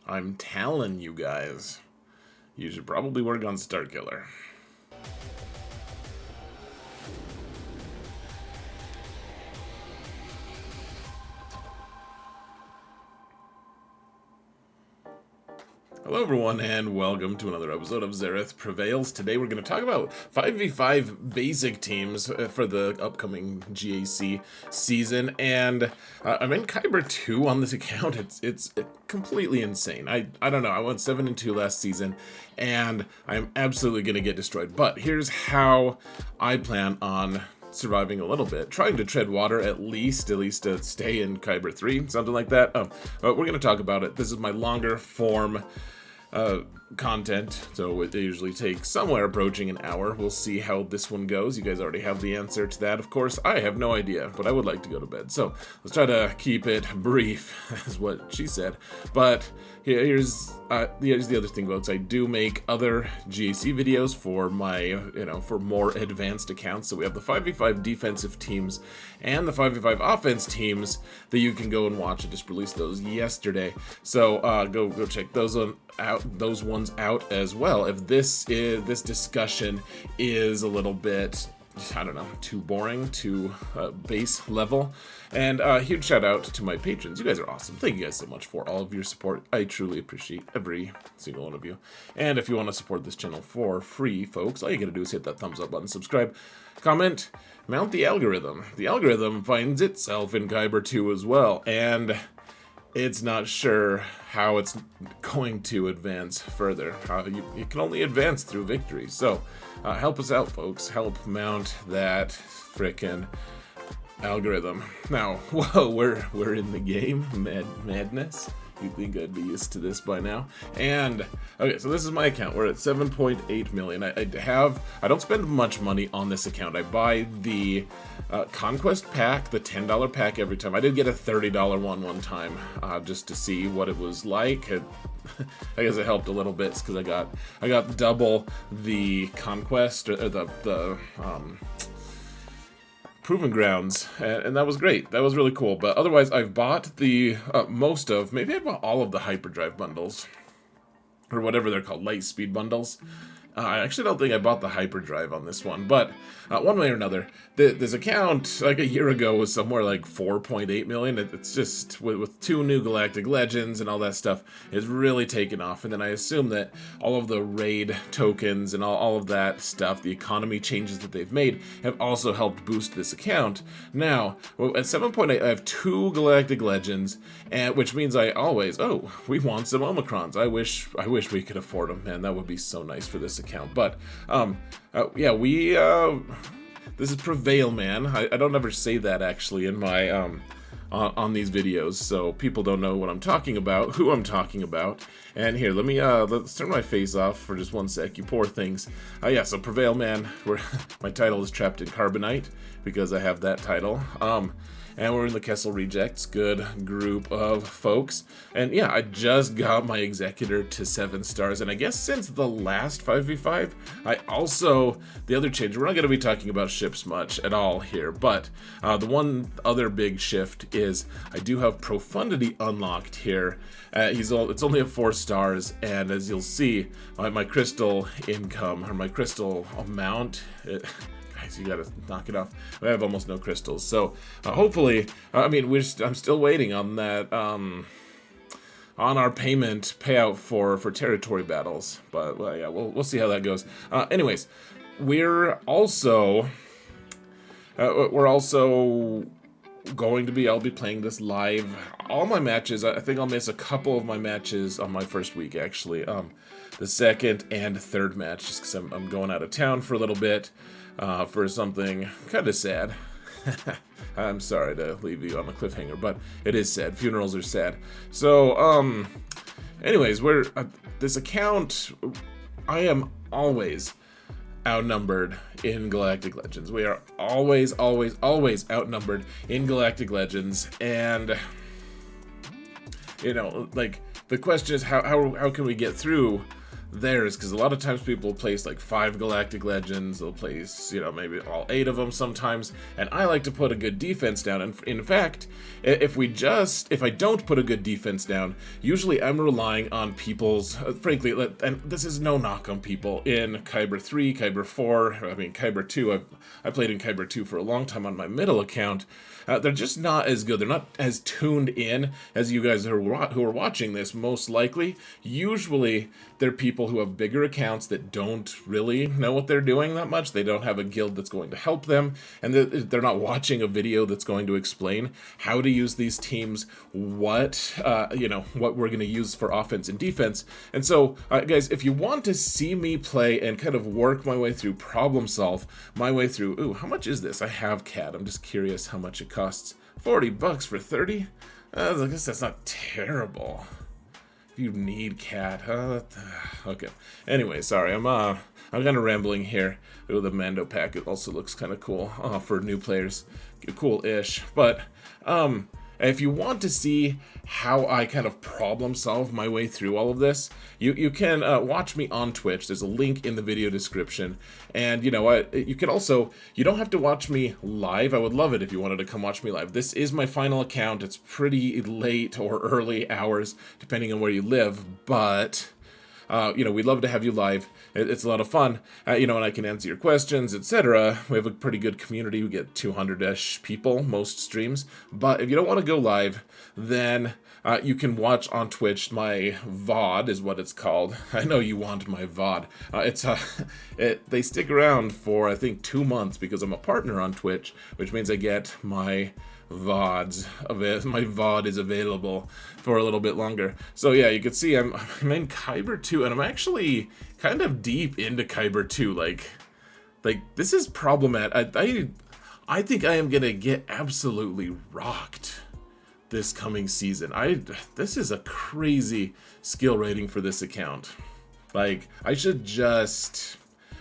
I'm telling you guys, you should probably work on Starkiller. Hello everyone, and welcome to another episode of Xaereth Prevails. Today we're going to talk about 5v5 basic teams for the upcoming GAC season, and I'm in KYBER 2 on this account. It's completely insane. I don't know, I went 7-2 last season, and I'm absolutely going to get destroyed, but here's how I plan on surviving a little bit, trying to tread water at least to stay in KYBER 3, something like that. But we're going to talk about it. This is my longer form content, so it usually takes somewhere approaching an hour. We'll see how this one goes. You guys already have the answer to that, of course. I have no idea, but I would like to go to bed, so let's try to keep it brief, is what she said. But here's the other thing, folks. I do make other GAC videos for my, for more advanced accounts. So we have the 5v5 defensive teams and the 5v5 offense teams that you can go and watch. I just released those yesterday, so go check those ones out as well. If this discussion is a little bit, I don't know, too boring, too base level. And huge shout out to my patrons. You guys are awesome. Thank you guys so much for all of your support. I truly appreciate every single one of you. And if you want to support this channel for free, folks, all you gotta do is hit that thumbs up button, subscribe, comment, mount the algorithm. The algorithm finds itself in KYBER 2 as well, and it's not sure how it's going to advance further. You can only advance through victory. So help us out, folks. Help mount that frickin' algorithm. Now, whoa, we're in the game. Madness. You'd think I'd be used to this by now. And okay, so this is my account. We're at 7.8 million. I don't spend much money on this account. I buy the Conquest pack, the $10 pack every time. I did get a $30 one time, just to see what it was like. I guess it helped a little bit because I got double the Conquest, or the Proving Grounds, and that was great. That was really cool. But otherwise, I've bought the maybe I bought all of the Hyperdrive bundles, or whatever they're called, light speed bundles. I actually don't think I bought the Hyperdrive on this one, but one way or another, this account, like a year ago, was somewhere like 4.8 million. It's just, with 2 new Galactic Legends and all that stuff, it's really taken off. And then I assume that all of the raid tokens and all of that stuff, the economy changes that they've made, have also helped boost this account. Now, at 7.8, I have 2 Galactic Legends, which means we want some Omicrons. I wish we could afford them, man. That would be so nice for this account. But this is Prevail, man. I don't ever say that actually in my on these videos, so people don't know what I'm talking about, who I'm talking about. And here, let's turn my face off for just one sec, you poor things. So Prevail, man. My title is Trapped in Carbonite because I have that title. And we're in the Kessel Rejects, good group of folks. And yeah, I just got my Executor to 7 stars, and I guess since the last 5v5, the other change, we're not going to be talking about ships much at all here, but the one other big shift is I do have Profundity unlocked here. It's only at 4 stars, and as you'll see, my crystal income, or my crystal amount, guys, you gotta knock it off. I have almost no crystals, so hopefully, I'm still waiting on that, on our payout for territory battles. But we'll see how that goes. Anyways, we're also I'll be playing this live. All my matches, I think I'll miss a couple of my matches on my first week, actually. The second and third match, just because I'm going out of town for a little bit. For something kind of sad. I'm sorry to leave you on a cliffhanger, but it is sad. Funerals are sad. So, anyways, this account, I am always outnumbered in Galactic Legends. We are always outnumbered in Galactic Legends, and the question is how can we get through theirs, because a lot of times people place like 5 Galactic Legends, they'll place, you know, maybe all 8 of them sometimes, and I like to put a good defense down. And in fact, if I don't put a good defense down, usually I'm relying on people's, frankly, and this is no knock on people in KYBER 3, KYBER 4, I mean KYBER 2, I played in KYBER 2 for a long time on my middle account. They're just not as good. They're not as tuned in as you guys who are watching this, most likely. Usually, they're people who have bigger accounts that don't really know what they're doing that much. They don't have a guild that's going to help them, and they're not watching a video that's going to explain how to use these teams, what we're going to use for offense and defense. And so, guys, if you want to see me play and kind of work my way through, problem solve my way through, ooh, how much is this? I have CAD. I'm just curious how much it costs. $40 for 30? I guess that's not terrible. If you need CAD, okay. Anyway, sorry, I'm kind of rambling here. Ooh, the Mando pack, it also looks kind of cool for new players. Cool-ish. But, if you want to see how I kind of problem solve my way through all of this, you can watch me on Twitch. There's a link in the video description. And you know what? You can also, you don't have to watch me live. I would love it if you wanted to come watch me live. This is my final account. It's pretty late or early hours, depending on where you live. But we'd love to have you live. It's a lot of fun, and I can answer your questions, etc. We have a pretty good community. We get 200-ish people most streams. But if you don't want to go live, then you can watch on Twitch. My VOD is what it's called. I know you want my VOD. They stick around for, I think, 2 months because I'm a partner on Twitch, which means I get my VODs. My VOD is available for a little bit longer. So yeah, you can see I'm in KYBER 2, and I'm actually kind of deep into KYBER 2. Like this is problematic. I think I am gonna get absolutely rocked this coming season. This is a crazy skill rating for this account. Like, I should just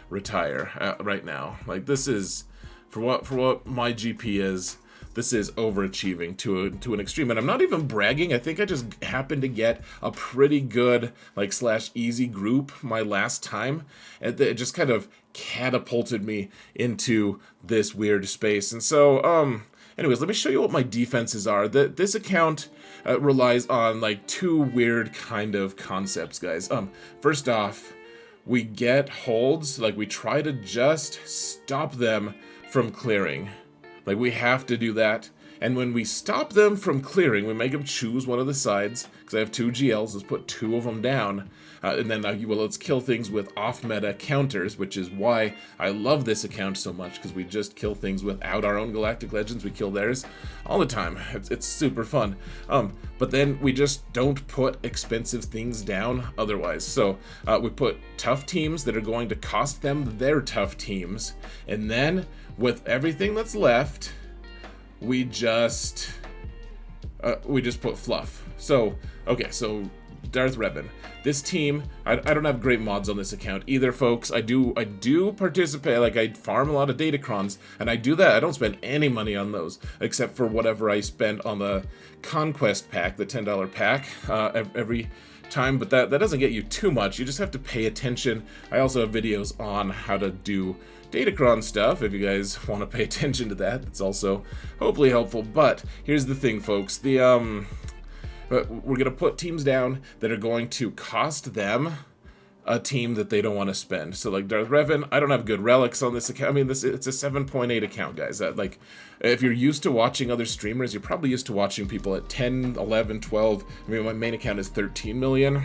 retire right now. Like, this is for what my GP is. This is overachieving to an extreme, and I'm not even bragging. I think I just happened to get a pretty good / easy group my last time, and it just kind of catapulted me into this weird space. And so, anyways, let me show you what my defenses are. This account relies on 2 weird kind of concepts, guys. First off, we get holds. We try to just stop them from clearing. We have to do that. And when we stop them from clearing, we make them choose one of the sides. Because I have 2 GLs, let's put 2 of them down. And then let's kill things with off-meta counters, which is why I love this account so much. Because we just kill things without our own Galactic Legends. We kill theirs all the time. It's super fun. But then we just don't put expensive things down otherwise. So we put tough teams that are going to cost them their tough teams. And then, with everything that's left, we just put fluff. So, okay, so Darth Revan. This team, I don't have great mods on this account either, folks. I do participate, I farm a lot of Datacrons, and I do that. I don't spend any money on those, except for whatever I spend on the Conquest pack, the $10 pack, every time, but that doesn't get you too much. You just have to pay attention. I also have videos on how to do Datacron stuff, if you guys want to pay attention to that. It's also hopefully helpful. But here's the thing, folks. We're going to put teams down that are going to cost them a team that they don't want to spend. So Darth Revan, I don't have good relics on this account. I mean, it's a 7.8 account, guys. If you're used to watching other streamers, you're probably used to watching people at 10, 11, 12. I mean, my main account is 13 million.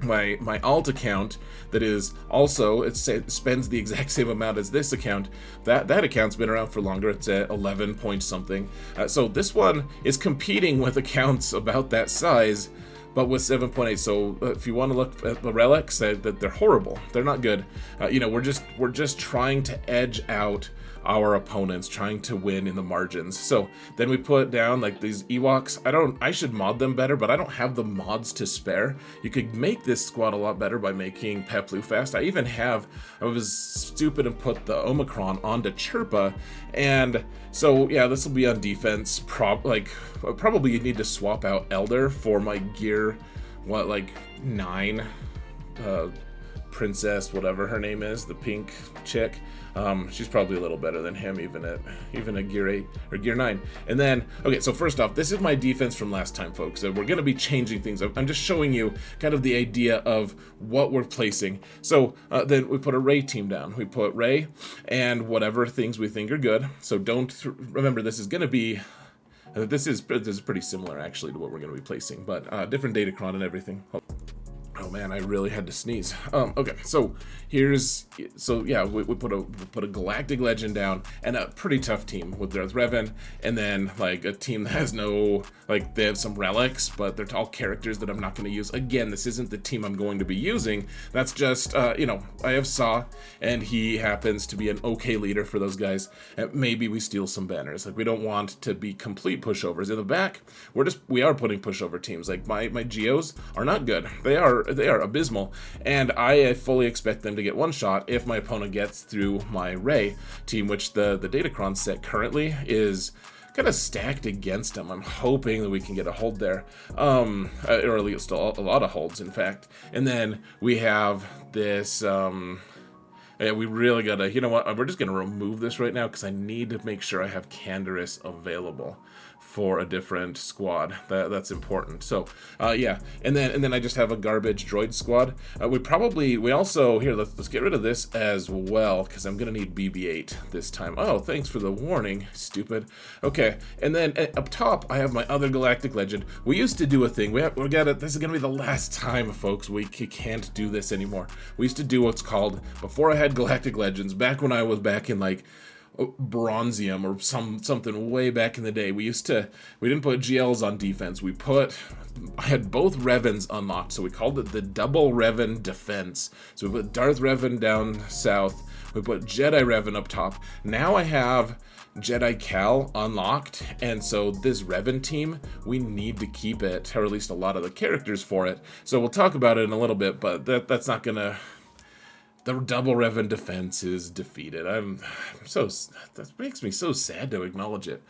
My alt account, that is also, it spends the exact same amount as this account. That account's been around for longer. It's at 11 point something. So this one is competing with accounts about that size, but with 7.8. So if you want to look at the relics, that they're horrible. They're not good. We're just trying to edge out our opponents, trying to win in the margins. So then we put down these Ewoks. I should mod them better, but I don't have the mods to spare. You could make this squad a lot better by making Peplu fast. I was stupid and put the Omicron onto Chirpa, and so yeah, this will be on defense. Probably you need to swap out Elder for my gear, 9 Princess, whatever her name is, the pink chick. She's probably a little better than him, even at gear 8 or gear 9. And then, okay, so first off, this is my defense from last time, folks. We're going to be changing things. I'm just showing you kind of the idea of what we're placing. So then we put a Rey team down. We put Rey and whatever things we think are good. So remember, this is going to be. This is pretty similar actually to what we're going to be placing, but different datacron and everything. Oh man, I really had to sneeze. Okay, so yeah, we put a galactic legend down and a pretty tough team with Darth Revan, and then like a team that has no, like, they have some relics, but they're all characters that I'm not going to use. Again, this isn't the team I'm going to be using. That's just you know, I have Saw, and he happens to be an okay leader for those guys. And maybe we steal some banners. Like, we don't want to be complete pushovers. In the back, we are putting pushover teams. Like my Geos are not good. They are abysmal, and I fully expect them to get one shot if my opponent gets through my Rey team, which the Datacron set currently is kind of stacked against them. I'm hoping that we can get a hold there, or at least a lot of holds, in fact. And then we have this. Yeah, we really gotta, you know what, we're just gonna remove this right now because I need to make sure I have Canderous available for a different squad. That's important. So yeah, and then I just have a garbage droid squad. We also here, let's get rid of this as well because I'm gonna need BB-8 this time. Oh, thanks for the warning, stupid. Okay, and then up top I have my other galactic legend. We used to do a thing. We got it. This is gonna be the last time, folks. We can't do this anymore. We used to do what's called, before I had galactic legends, back when I was back in like Bronzium or something way back in the day, we didn't put GLs on defense. I had both Revans unlocked, so we called it the double Revan defense. So we put Darth Revan down south, we put Jedi Revan up top. Now I have Jedi Cal unlocked, and so this Revan team, we need to keep it, or at least a lot of the characters for it. So we'll talk about it in a little bit, but that's not gonna. The double Revan defense is defeated. That makes me so sad to acknowledge it.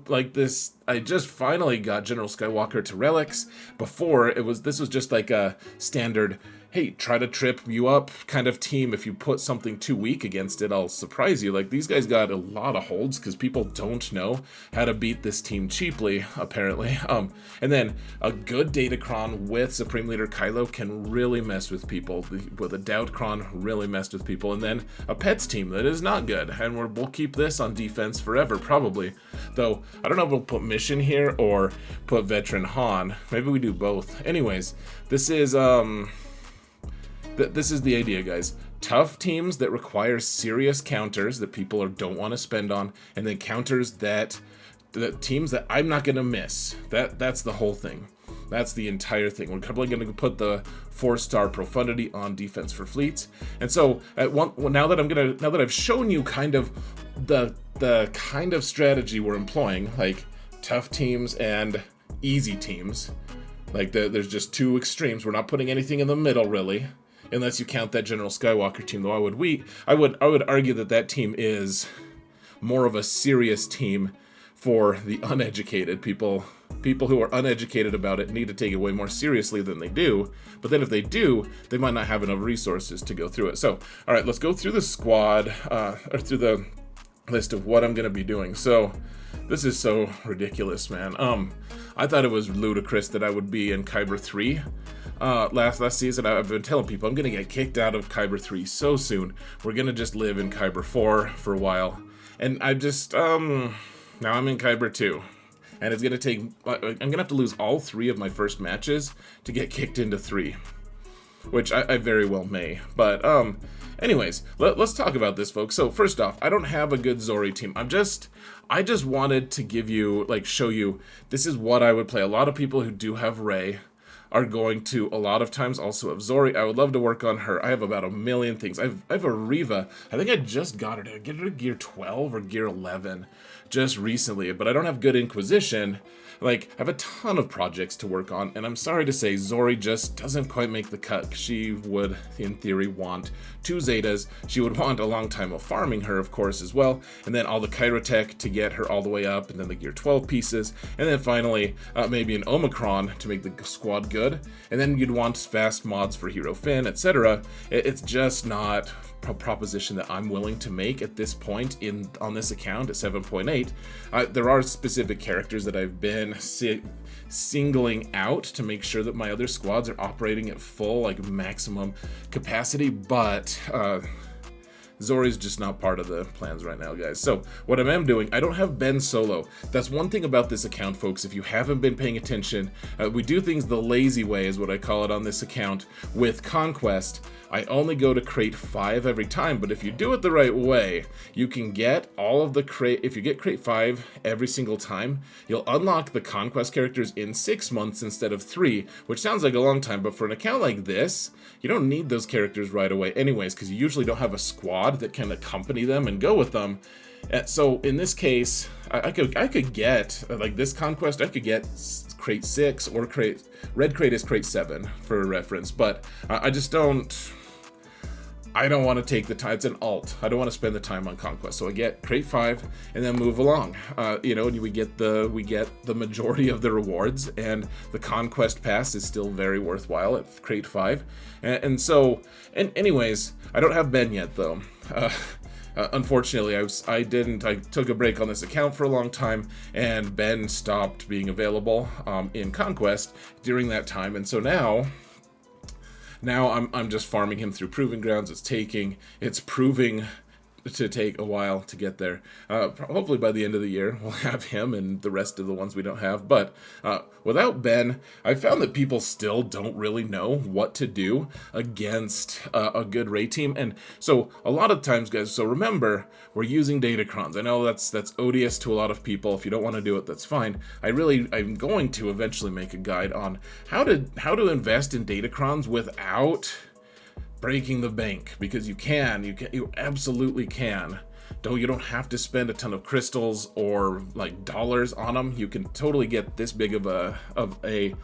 Like this, I just finally got General Skywalker to relics. Before this was just like a standard, hey, try to trip you up kind of team. If you put something too weak against it, I'll surprise you. Like, these guys got a lot of holds because people don't know how to beat this team cheaply, apparently. And then a good Datacron with Supreme Leader Kylo can really mess with people. With a Doubtcron, really messed with people. And then a Pets team that is not good. And we'll keep this on defense forever, probably. Though, I don't know if we'll put Mission here or put Veteran Han. Maybe we do both. Anyways, this is this is the idea, guys. Tough teams that require serious counters that people don't want to spend on, and then counters that the teams that I'm not going to miss. That's the whole thing. That's the entire thing. We're probably going to put the 4-star Profundity on defense for fleets. And so now that I've shown you kind of the kind of strategy we're employing, like tough teams and easy teams, like there's just two extremes. We're not putting anything in the middle, really. Unless you count that General Skywalker team, though I would argue that team is more of a serious team for the uneducated people. People who are uneducated about it need to take it way more seriously than they do. But then if they do, they might not have enough resources to go through it. So, all right, let's go through the squad, or through the list of what I'm going to be doing. So, this is so ridiculous, man. I thought it was ludicrous that I would be in KYBER 3. Last season, I've been telling people I'm going to get kicked out of KYBER 3 so soon. We're going to just live in KYBER 4 for a while. And I just, now I'm in KYBER 2. And it's going to take, I'm going to have to lose all 3 of my first matches to get kicked into 3. Which I very well may. But, anyways, let's talk about this, folks. So, first off, I don't have a good Zori team. I just wanted to give you, show you, this is what I would play. A lot of people who do have Rey are going to, a lot of times, also have Zori. I would love to work on her. I have about a million things. I have a Reva. I think I just got her. Did I get her to gear 12 or gear 11 just recently? But I don't have good Inquisition. like, I have a ton of projects to work on, and I'm sorry to say, Zori just doesn't quite make the cut. She would, in theory, want 2 Zetas. She would want a long time of farming her, of course, as well, and then all the Kyrotech to get her all the way up, and then the Gear 12 pieces, and then finally, maybe an Omicron to make the squad good, and then you'd want fast mods for Hero Finn, etc. It's just not a proposition that I'm willing to make at this point on this account at 7.8. There are specific characters that I've been singling out to make sure that my other squads are operating at full, like, maximum capacity, but Zori's just not part of the plans right now, guys. So what I am doing, I don't have Ben solo. That's one thing about this account, folks. If you haven't been paying attention, we do things the lazy way, is what I call it on this account. With Conquest, I only go to crate 5 every time, but if you do it the right way, you can get all of the crate. If you get crate 5 every single time, you'll unlock the Conquest characters in 6 months instead of 3, which sounds like a long time, but for an account like this, you don't need those characters right away anyways, because you usually don't have a squad that can accompany them and go with them. So in this case, I could get, like this Conquest, I could get crate 6 or red crate is crate 7 for reference, but I don't want to take the time. It's an alt. I don't want to spend the time on Conquest. So I get crate 5 and then move along. And we get the majority of the rewards, and the Conquest pass is still very worthwhile at crate 5. And anyways, I don't have Ben yet though. Unfortunately, I took a break on this account for a long time, and Ben stopped being available in Conquest during that time, and so now I'm just farming him through Proving Grounds. It's proving to take a while to get there. Hopefully by the end of the year, we'll have him and the rest of the ones we don't have. But without Ben, I found that people still don't really know what to do against a good raid team. And so a lot of times, guys, so remember, we're using Datacrons. I know that's odious to a lot of people. If you don't want to do it, that's fine. I'm going to eventually make a guide on how to invest in Datacrons without breaking the bank, because you absolutely can. You don't have to spend a ton of crystals or like dollars on them. You can totally get this big of a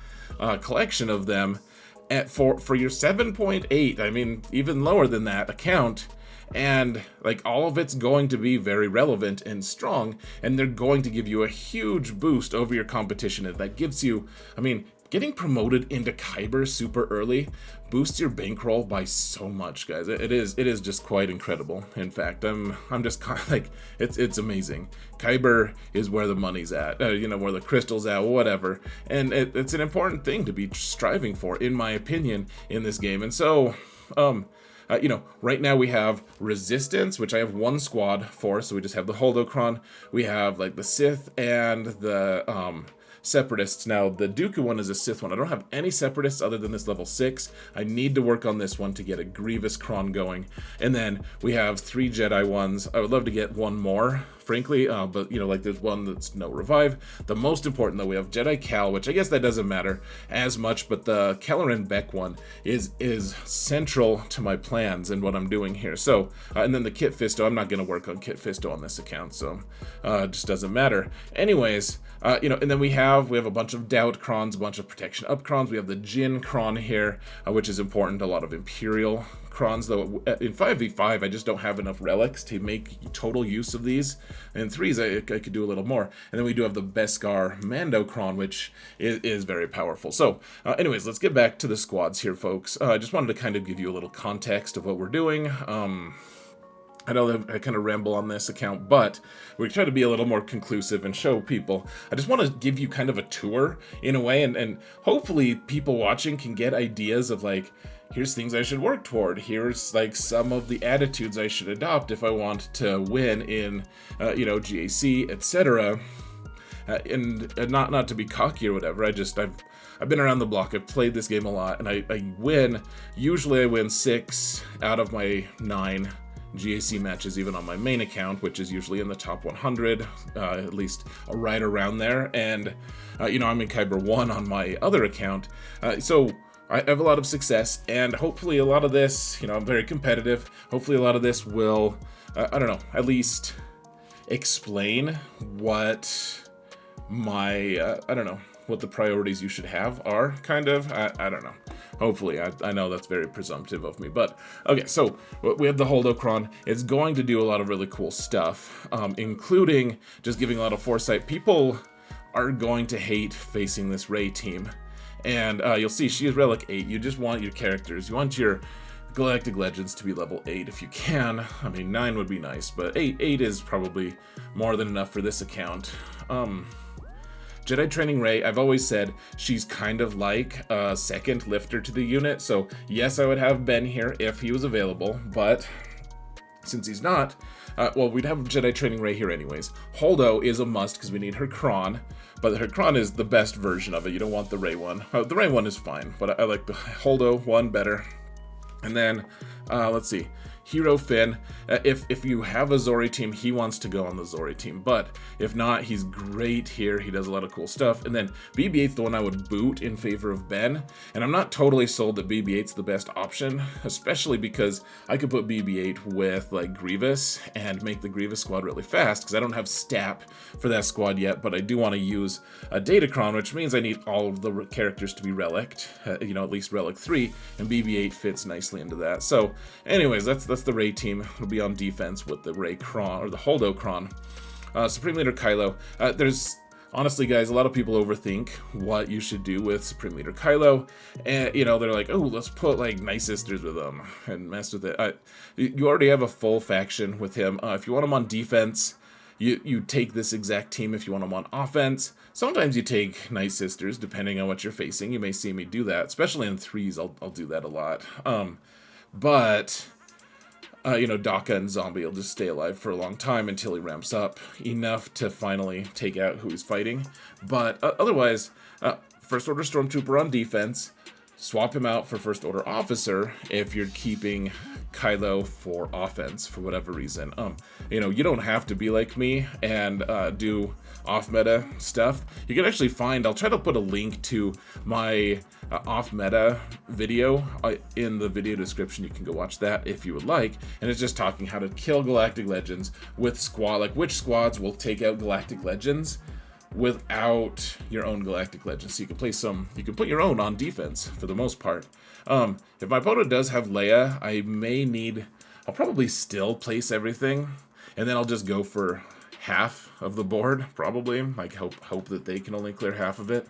collection of them for your 7.8. I mean, even lower than that account. And like all of it's going to be very relevant and strong, and they're going to give you a huge boost over your competition. And that gives you, I mean, getting promoted into KYBER super early boosts your bankroll by so much, guys. It is just quite incredible. In fact, I'm just kind of like, it's amazing. KYBER is where the money's at, where the crystal's at, whatever. And it's an important thing to be striving for, in my opinion, in this game. And so, right now we have Resistance, which I have 1 squad for, so we just have the Holdocron. We have like the Sith and the Separatists. Now, the Dooku one is a Sith one. I don't have any Separatists other than this level 6. I need to work on this one to get a Grievous Cron going. And then we have 3 Jedi ones. I would love to get 1 more, frankly, but, like there's one that's no revive. The most important, though, we have Jedi Cal, which I guess that doesn't matter as much, but the Kelleran Beck one is central to my plans and what I'm doing here. So, and then the Kit Fisto, I'm not going to work on Kit Fisto on this account, so it just doesn't matter. Anyways, and then we have a bunch of Doubt Crons, a bunch of Protection Up Crons. We have the Jin Cron here, which is important. A lot of Imperial Crons, though. In 5v5, I just don't have enough relics to make total use of these. In 3s, I could do a little more. And then we do have the Beskar Mando Cron, which is very powerful. So, anyways, let's get back to the squads here, folks. I just wanted to kind of give you a little context of what we're doing. I know that I kind of ramble on this account, but we try to be a little more conclusive and show people. I just want to give you kind of a tour in a way, and hopefully people watching can get ideas of like, here's things I should work toward. Here's like some of the attitudes I should adopt if I want to win in, GAC, etc. And not to be cocky or whatever. I've been around the block. I've played this game a lot, and I win. Usually I win 6 out of my 9 GAC matches, even on my main account, which is usually in the top 100, at least right around there. And, I'm in KYBER 1 on my other account. So I have a lot of success, and hopefully a lot of this, I'm very competitive. Hopefully a lot of this will, at least explain what I don't know what the priorities you should have are, kind of. I don't know. Hopefully, I know that's very presumptive of me, but okay, so we have the Holdocron. It's going to do a lot of really cool stuff, including just giving a lot of foresight. People are going to hate facing this Rey team, and you'll see she is Relic 8. You just want your characters, you want your Galactic Legends to be level 8 if you can. I mean, 9 would be nice, but 8 is probably more than enough for this account. Jedi Training Rey, I've always said she's kind of like a second lifter to the unit, so yes, I would have Ben here if he was available, but since he's not, well, we'd have Jedi Training Rey here anyways. Holdo is a must because we need her Kron, but her Kron is the best version of it. You don't want the Rey one. The Rey one is fine, but I like the Holdo one better. And then, let's see, Hero Finn. If you have a Zori team, he wants to go on the Zori team, but if not, he's great here. He does a lot of cool stuff. And then BB-8's the one I would boot in favor of Ben, and I'm not totally sold that BB-8's the best option, especially because I could put BB-8 with like Grievous and make the Grievous squad really fast, because I don't have Stap for that squad yet, but I do want to use a Datacron, which means I need all of the characters to be Relict, you know, at least Relic 3, and BB-8 fits nicely into that. So anyways, that's the Rey team. It'll be on defense with the Rey Kron, or the Holdocron. Supreme Leader Kylo. There's honestly, guys, a lot of people overthink what you should do with Supreme Leader Kylo, and you know, they're like, oh, let's put like Night Sisters with him and mess with it. You already have a full faction with him. If you want him on defense, you take this exact team. if you want him on offense, sometimes you take Night Sisters depending on what you're facing. You may see me do that, especially in 3s. I'll do that a lot. But you know, Daka and Zombie will just stay alive for a long time until he ramps up enough to finally take out who he's fighting. But otherwise, First Order Stormtrooper on defense, swap him out for First Order Officer if you're keeping Kylo for offense for whatever reason. You know, you don't have to be like me and do off-meta stuff. You can actually find, I'll try to put a link to my off-meta video in the video description. You can go watch that if you would like, and it's just talking how to kill Galactic Legends with squad, like which squads will take out Galactic Legends without your own Galactic Legends. So you can play you can put your own on defense for the most part. If my opponent does have Leia, I'll probably still place everything, and then I'll just go for half of the board, probably. Like hope that they can only clear half of it.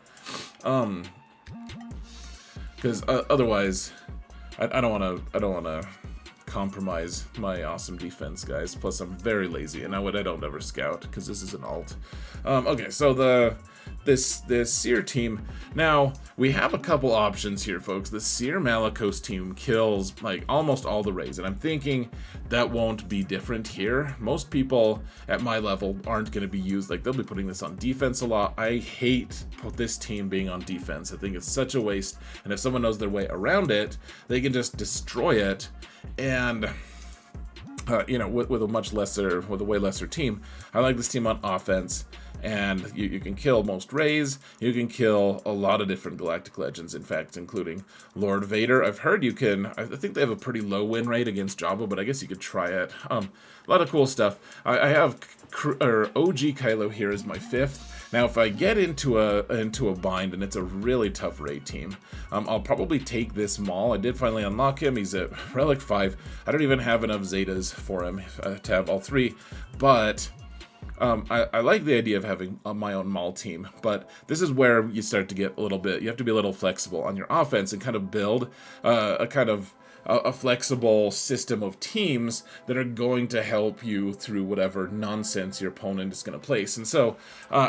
Because otherwise, I don't want to compromise my awesome defense, guys. Plus, I'm very lazy, and I don't ever scout because this is an alt. Okay, so this Seer team. Now we have a couple options here, folks. The Seer Malicos team kills like almost all the Reys, and I'm thinking that won't be different here. Most people at my level aren't going to be used, like they'll be putting this on defense a lot. I hate this team being on defense. I think it's such a waste, and if someone knows their way around it, they can just destroy it. And you know, with a way lesser team, I like this team on offense. And you can kill most Reys. You can kill a lot of different Galactic Legends, in fact, including Lord Vader. I've heard you can, I think they have a pretty low win rate against Jabba, but I guess you could try it. A lot of cool stuff. I have OG Kylo here as my 5th. Now, if I get into a bind and it's a really tough Rey team, I'll probably take this Maul. I did finally unlock him. He's at Relic 5. I don't even have enough Zetas for him to have all 3, but I like the idea of having my own Maul team, but this is where you start to get a little bit, you have to be a little flexible on your offense and kind of build a flexible system of teams that are going to help you through whatever nonsense your opponent is going to place. And so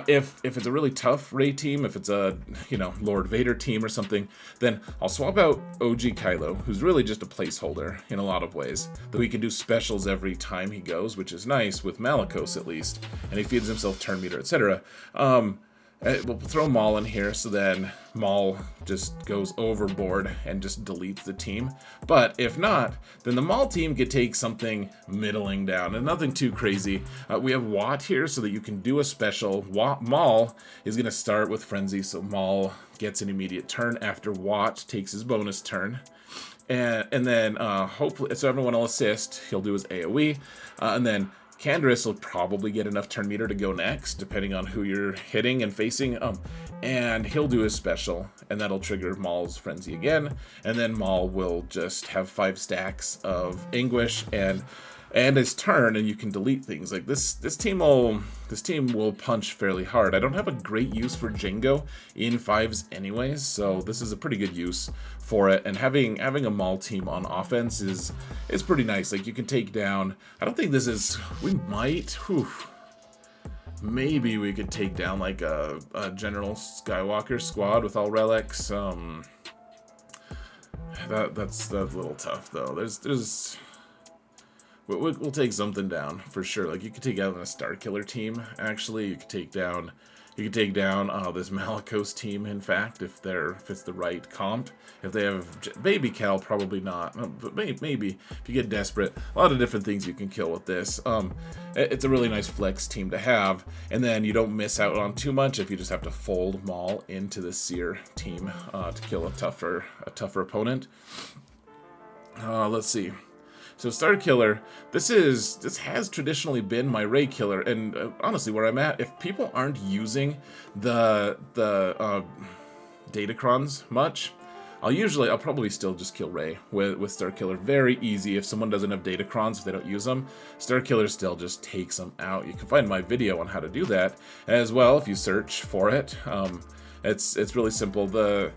if it's a really tough Rey team, if it's a, you know, Lord Vader team or something, then I'll swap out OG Kylo, who's really just a placeholder in a lot of ways, though he can do specials every time he goes, which is nice with Malicos at least, and he feeds himself turn meter, etc. We'll throw Maul in here, so then Maul just goes overboard and just deletes the team. But if not, then the Maul team could take something middling down, and nothing too crazy. We have Wat here, so that you can do a special. Maul is going to start with Frenzy, so Maul gets an immediate turn after Wat takes his bonus turn. And then hopefully, so everyone will assist. He'll do his AoE, and then Canderous will probably get enough turn meter to go next, depending on who you're hitting and facing. And he'll do his special, and that'll trigger Maul's Frenzy again. And then Maul will just have 5 stacks of Anguish and his turn, and you can delete things. Like this team will punch fairly hard. I don't have a great use for Jango in 5s anyways, so this is a pretty good use for it. And having a Maul team on offense is pretty nice. Like you can take down. I don't think this is. We might. Maybe we could take down like a General Skywalker squad with all relics. That's a little tough though. There's. We'll take something down for sure. Like you could take out a Star Killer team. Actually, you could take down this Malicos team. In fact, if it's the right comp. If they have Baby Cal, probably not. But maybe if you get desperate, a lot of different things you can kill with this. It's a really nice flex team to have, and then you don't miss out on too much if you just have to fold Maul into the Seer team to kill a tougher opponent. Let's see. So Star Killer, this has traditionally been my Ray killer, and honestly, where I'm at, if people aren't using the Datacrons much, I'll probably still just kill Ray with Star Killer. Very easy. If someone doesn't have Datacrons, if they don't use them, Star Killer still just takes them out. You can find my video on how to do that as well if you search for it. It's really simple. The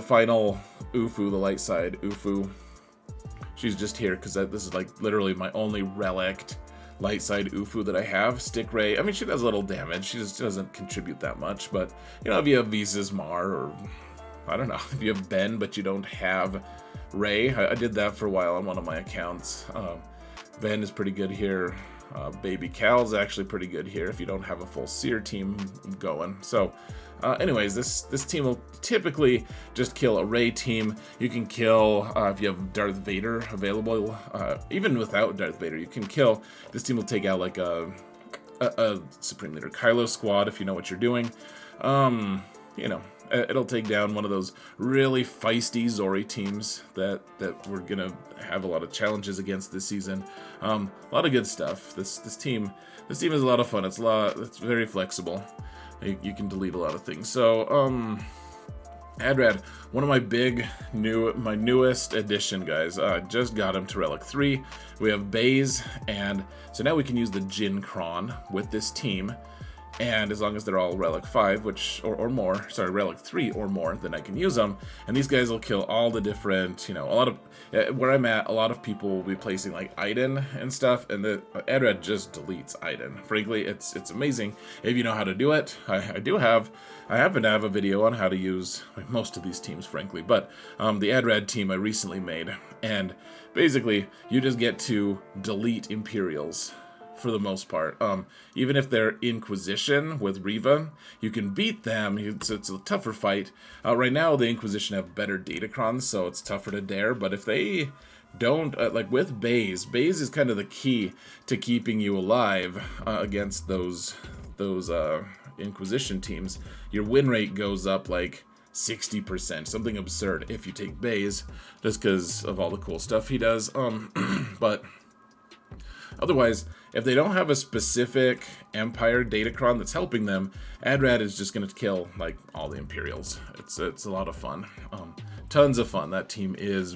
final Ufu, the light side Ufu. She's just here because this is like literally my only relict light side Ufu that I have. Stick Ray, I mean, she does a little damage. She just doesn't contribute that much. But, you know, if you have Visas Mar, or I don't know, if you have Ben but you don't have Ray, I did that for a while on one of my accounts. Ben is pretty good here. Baby Cal's actually pretty good here if you don't have a full Seer team going. So, anyways, this team will typically just kill a Ray team. You can kill, if you have Darth Vader available, even without Darth Vader, you can kill. This team will take out like a Supreme Leader Kylo squad if you know what you're doing. You know, it'll take down one of those really feisty Zori teams that we're gonna have a lot of challenges against this season. A lot of good stuff. This team is a lot of fun. It's very flexible. You can delete a lot of things. So, Adrad, one of my newest addition, guys. Just got him to Relic 3. We have Baze, and so now we can use the Jin Kron with this team. And as long as they're all Relic 5, or more, sorry, Relic 3 or more, then I can use them. And these guys will kill all the different, you know, a lot of, where I'm at, a lot of people will be placing like Iden and stuff, and the Adrad just deletes Iden. Frankly, it's amazing if you know how to do it. I happen to have a video on how to use most of these teams, frankly, but the Adrad team I recently made, and basically you just get to delete Imperials. For the most part, even if they're Inquisition with Reva, you can beat them. It's a tougher fight. Right now, the Inquisition have better Datacrons, so it's tougher to dare. But if they don't, like with Baze is kind of the key to keeping you alive against those Inquisition teams. Your win rate goes up like 60%, something absurd if you take Baze, just because of all the cool stuff he does. But otherwise, if they don't have a specific Empire Datacron that's helping them, Adrad is just going to kill like all the Imperials. It's a lot of fun, tons of fun. That team is,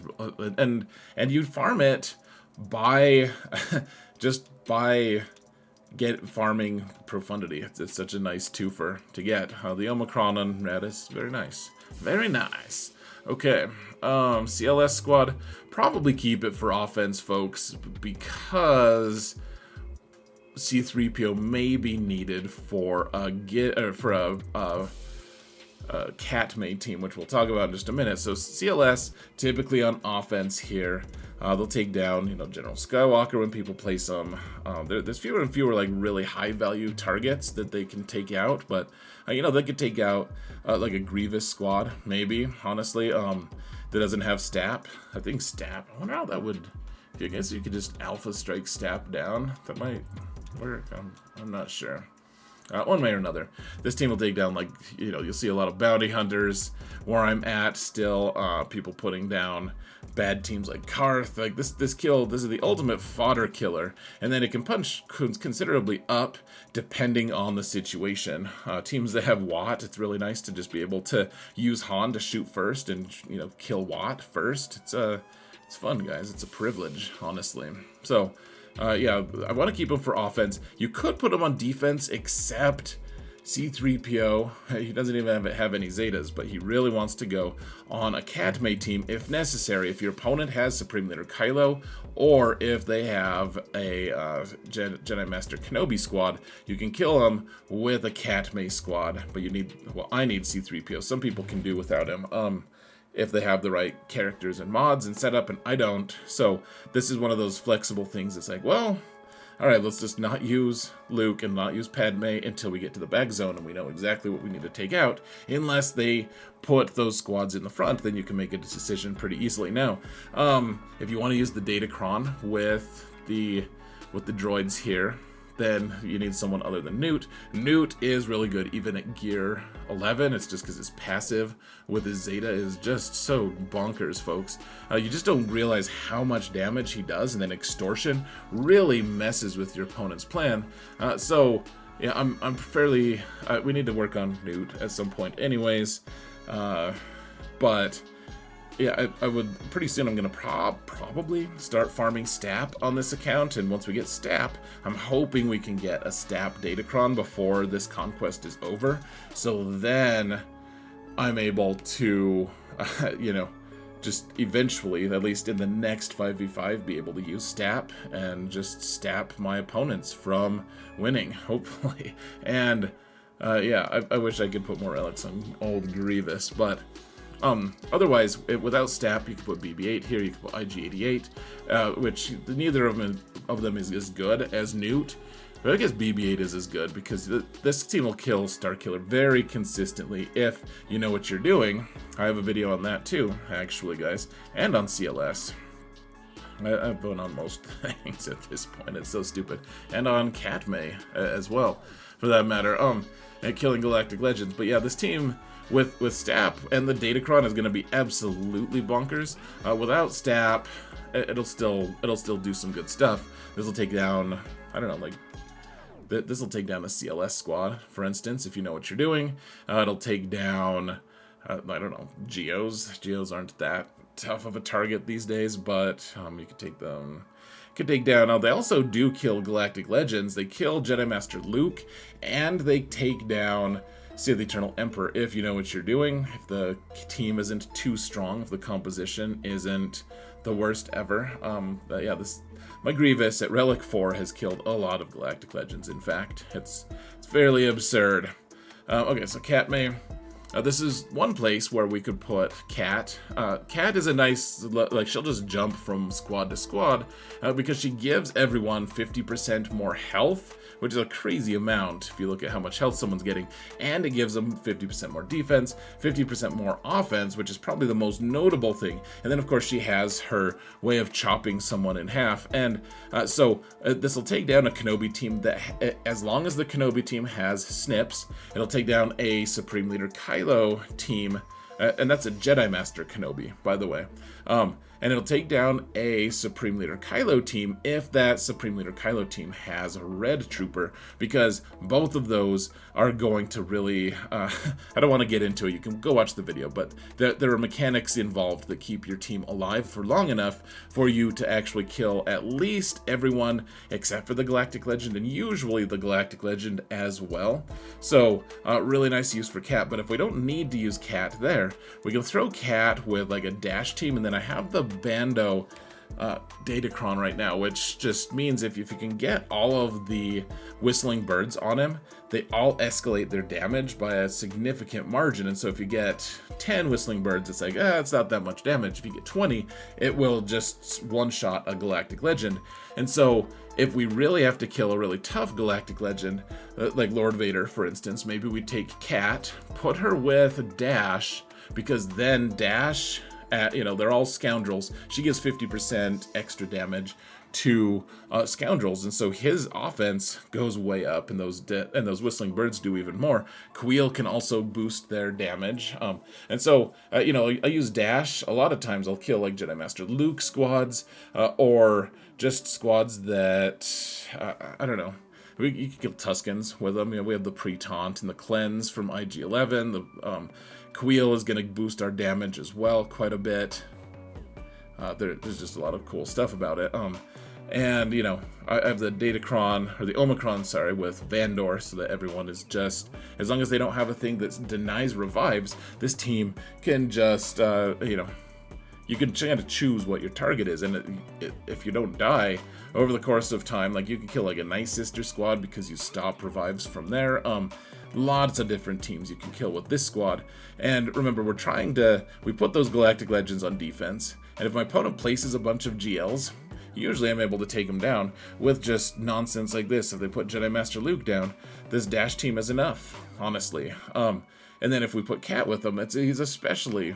and you farm it by farming Profundity. It's such a nice twofer to get. The Omicron on Red is very nice, very nice. Okay, CLS squad, probably keep it for offense, folks, because C-3PO may be needed for a cat made team, which we'll talk about in just a minute. So CLS typically on offense here. They'll take down, you know, General Skywalker when people place them. There's fewer and fewer like really high value targets that they can take out, but you know, they could take out like a Grievous squad, maybe, honestly, that doesn't have Stap. I think Stap, I wonder how that would, I guess you could just Alpha Strike Stap down. That might work, I'm not sure. one way or another. This team will take down, like, you know, you'll see a lot of bounty hunters where I'm at still, people putting down bad teams like Karth. Like, this is the ultimate fodder killer, and then it can punch considerably up depending on the situation. Teams that have Watt, it's really nice to just be able to use Han to shoot first and, you know, kill Watt first. It's fun, guys. It's a privilege, honestly. So, yeah, I want to keep him for offense. You could put him on defense, except C-3PO, he doesn't even have any Zetas, but he really wants to go on a Katme team if necessary. If your opponent has Supreme Leader Kylo, or if they have a Jedi Master Kenobi squad, you can kill him with a Katme squad. But you need, well, I need C-3PO. Some people can do without him. If they have the right characters and mods and setup, and I don't. So this is one of those flexible things. It's like, well, all right, let's just not use Luke and not use Padme until we get to the back zone and we know exactly what we need to take out. Unless they put those squads in the front, then you can make a decision pretty easily. Now, if you want to use the Datacron with the droids here, then you need someone other than Newt. Newt is really good even at gear 11. It's just because his passive with his Zeta is just so bonkers, folks. You just don't realize how much damage he does, and then Extortion really messes with your opponent's plan. So, yeah, I'm fairly... we need to work on Newt at some point anyways. But... yeah, I would, pretty soon I'm going to probably start farming Stap on this account, and once we get Stap, I'm hoping we can get a Stap Datacron before this conquest is over, so then I'm able to, you know, just eventually, at least in the next 5v5, be able to use Stap and just Stap my opponents from winning, hopefully. And, yeah, I wish I could put more relics on old Grievous, but... otherwise, without Stap, you can put BB-8 here, you can put IG-88, which neither of them is as good as Newt, but I guess BB-8 is as good, because this team will kill Starkiller very consistently if you know what you're doing. I have a video on that too, actually, guys, and on CLS. I vote on most things at this point, it's so stupid. And on Katme as well, for that matter, and killing Galactic Legends. But yeah, this team... With Stap and the Datacron is going to be absolutely bonkers. Without Stap, it'll still do some good stuff. This will take down, I don't know, like this will take down a CLS squad, for instance, if you know what you're doing. It'll take down, I don't know, Geos. Geos aren't that tough of a target these days, but you could take them. Could take down. Now they also do kill Galactic Legends. They kill Jedi Master Luke, and they take down Sith the Eternal Emperor if you know what you're doing, if the team isn't too strong, if the composition isn't the worst ever. Yeah, my Grievous at Relic 4 has killed a lot of Galactic Legends, in fact. It's fairly absurd. Okay, so Katme. This is one place where we could put Kat. Kat is a nice, like, she'll just jump from squad to squad because she gives everyone 50% more health, which is a crazy amount if you look at how much health someone's getting, and it gives them 50% more defense, 50% more offense, which is probably the most notable thing. And then, of course, she has her way of chopping someone in half, and so this will take down a Kenobi team that, as long as the Kenobi team has snips, it'll take down a Supreme Leader Kylo team, and that's a Jedi Master Kenobi, by the way. And it'll take down a Supreme Leader Kylo team if that Supreme Leader Kylo team has a Red Trooper, because both of those are going to really, I don't want to get into it, you can go watch the video, but there are mechanics involved that keep your team alive for long enough for you to actually kill at least everyone except for the Galactic Legend, and usually the Galactic Legend as well. So, really nice use for Kat, but if we don't need to use Kat there, we can throw Kat with like a dash team, and then I have the Bando Datacron right now, which just means if you can get all of the whistling birds on him, they all escalate their damage by a significant margin. And so if you get 10 whistling birds, it's like, it's not that much damage. If you get 20, it will just one-shot a Galactic Legend. And so if we really have to kill a really tough Galactic Legend, like Lord Vader, for instance, maybe we take Kat, put her with Dash, because then Dash... you know, they're all scoundrels. She gives 50% extra damage to scoundrels, and so his offense goes way up, and those whistling birds do even more. Queel can also boost their damage, and so you know, I use dash a lot of times. I'll kill like Jedi Master Luke squads, or just squads that I don't know. You can kill Tuskens with them. You know, we have the Pre-Taunt and the Cleanse from IG-11. The Queel is going to boost our damage as well quite a bit. There's just a lot of cool stuff about it. And, you know, I have the Datacron, or the Omicron, sorry, with Vandor, so that everyone is just, as long as they don't have a thing that denies revives, this team can just, you know, you can kind of choose what your target is, and if you don't die over the course of time, like you can kill like a Nice Sister squad because you stop revives from there. Lots of different teams you can kill with this squad. And remember, we put those Galactic Legends on defense, and if my opponent places a bunch of GLs, usually I'm able to take them down with just nonsense like this. If they put Jedi Master Luke down, this dash team is enough, honestly. And then if we put Cat with them, there's especially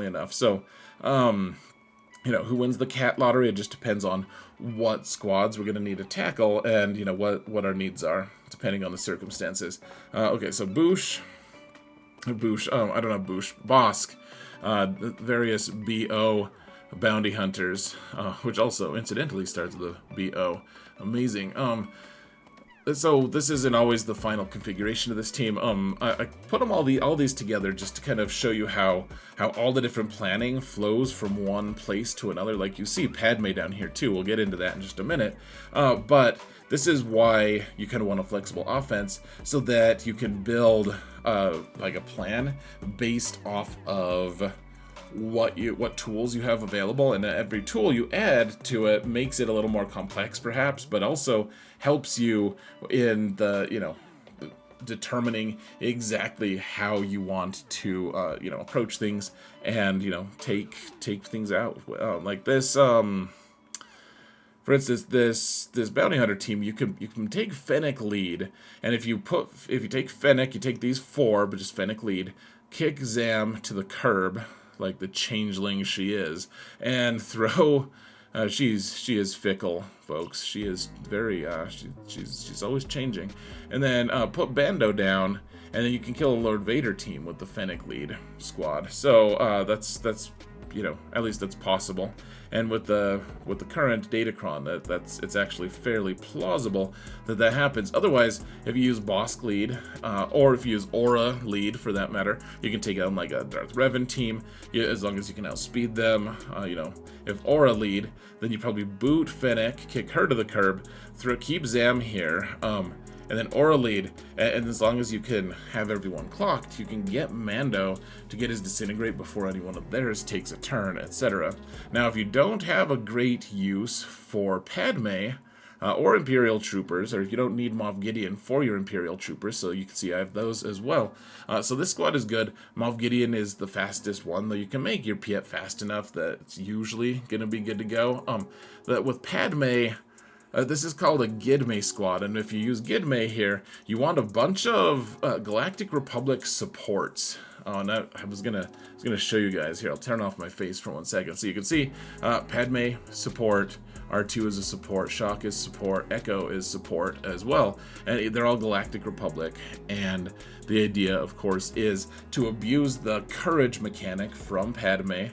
enough. So, you know, who wins the Cat lottery? It just depends on what squads we're going to need to tackle, and, you know, what our needs are, depending on the circumstances. Okay, so Boosh, I don't know, Boosh, Bosk, various BO bounty hunters, which also incidentally starts with a BO. Amazing. So this isn't always the final configuration of this team. I put them all these together just to kind of show you how all the different planning flows from one place to another. Like you see Padme down here too. We'll get into that in just a minute. But this is why you kind of want a flexible offense, so that you can build like a plan based off of what tools you have available, and every tool you add to it makes it a little more complex perhaps, but also helps you in the, you know, determining exactly how you want to you know, approach things, and, you know, take things out. Like this, for instance, this bounty hunter team, you can take Fennec lead, and if you take Fennec, you take these 4, but just Fennec lead, kick Zam to the curb like the changeling she is, and throw. She is fickle, folks. She is very she's always changing. And then put Bando down, and then you can kill a Lord Vader team with the Fennec lead squad. So that's you know, at least that's possible. And with the current Datacron, it's actually fairly plausible that happens. Otherwise, if you use Bosk lead, or if you use Aura lead for that matter, you can take on like a Darth Revan team, as long as you can outspeed them. You know, if Aura lead, then you probably boot Fennec, kick her to the curb, keep Zam here, and then Aura lead, and as long as you can have everyone clocked, you can get Mando to get his disintegrate before any one of theirs takes a turn, etc. Now, if you don't have a great use for Padme, or Imperial Troopers, or if you don't need Moff Gideon for your Imperial Troopers, so you can see I have those as well. So this squad is good. Moff Gideon is the fastest one, though you can make your Piet fast enough that it's usually going to be good to go. That with Padme, this is called a Gidme squad, and if you use Gidme here, you want a bunch of Galactic Republic supports. Now I was gonna show you guys here. I'll turn off my face for 1 second so you can see. Padme support, R2 is a support, Shock is support, Echo is support as well, and they're all Galactic Republic. And the idea, of course, is to abuse the courage mechanic from Padme,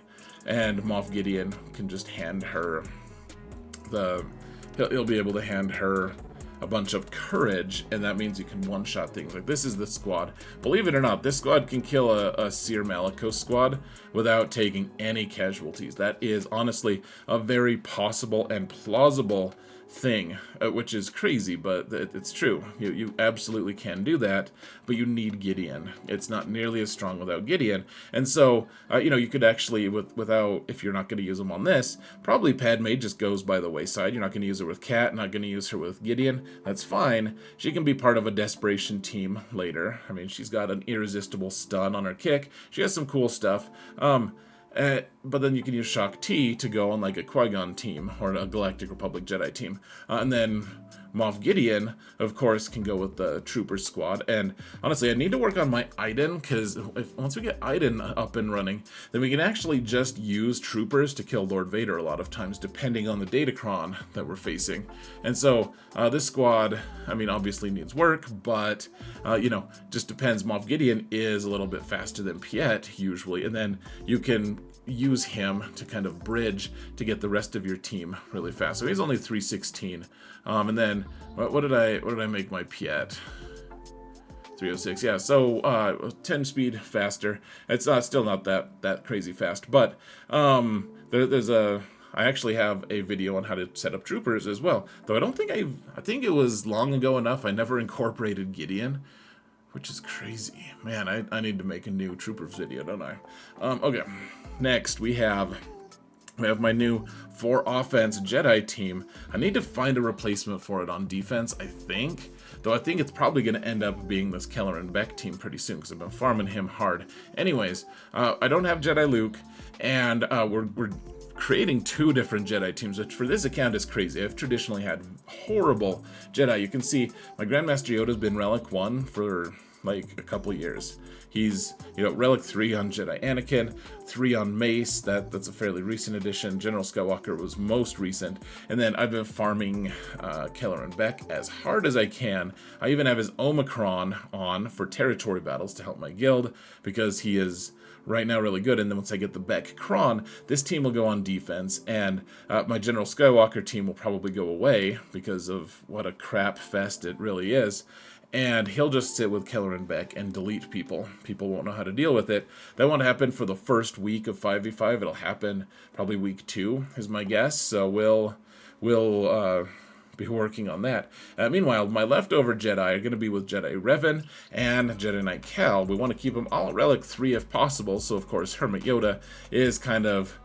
and Moff Gideon can just hand her He'll be able to hand her a bunch of courage, and that means you can one-shot things. Like, this is the squad. Believe it or not, this squad can kill a Seer Malicos squad without taking any casualties. That is honestly a very possible and plausible thing, which is crazy, but it's true. You absolutely can do that, but you need Gideon. It's not nearly as strong without Gideon. And so, you know, you could actually, without, if you're not going to use them on this, probably Padme just goes by the wayside. You're not going to use her with Cat, not going to use her with Gideon. That's fine. She can be part of a desperation team later. I mean, she's got an irresistible stun on her kick. She has some cool stuff. But then you can use Shock T to go on like a Qui-Gon team or a Galactic Republic Jedi team. And then Moff Gideon, of course, can go with the Trooper squad. And honestly, I need to work on my Iden, because once we get Iden up and running, then we can actually just use Troopers to kill Lord Vader a lot of times, depending on the Datacron that we're facing. And so this squad, I mean, obviously needs work, but, you know, just depends. Moff Gideon is a little bit faster than Piet, usually, and then you can use him to kind of bridge to get the rest of your team really fast. So he's only 316. And then what did I make my Piet? 306. Yeah, so 10 speed faster. It's still not that crazy fast, but I actually have a video on how to set up Troopers as well. Though I think it was long ago enough I never incorporated Gideon, which is crazy. Man, I need to make a new Troopers video, don't I? Okay. Next, we have my new 4 offense Jedi team. I need to find a replacement for it on defense, I think. Though I think it's probably going to end up being this Keller and Beck team pretty soon, because I've been farming him hard. Anyways, I don't have Jedi Luke, and we're creating 2 different Jedi teams, which for this account is crazy. I've traditionally had horrible Jedi. You can see my Grandmaster Yoda's been Relic 1 for like a couple years. He's, you know, Relic 3 on Jedi Anakin, 3 on Mace, that's a fairly recent addition. General Skywalker was most recent, and then I've been farming Keller and Beck as hard as I can. I even have his Omicron on for territory battles to help my guild, because he is right now really good. And then once I get the Beck Kron, this team will go on defense, and my General Skywalker team will probably go away because of what a crap fest it really is. And he'll just sit with Keller and Beck and delete people. People won't know how to deal with it. That won't happen for the first week of 5v5. It'll happen probably week 2 is my guess. So we'll be working on that. Meanwhile, my leftover Jedi are going to be with Jedi Revan and Jedi Knight Cal. We want to keep them all at Relic 3 if possible. So of course, Hermit Yoda is kind of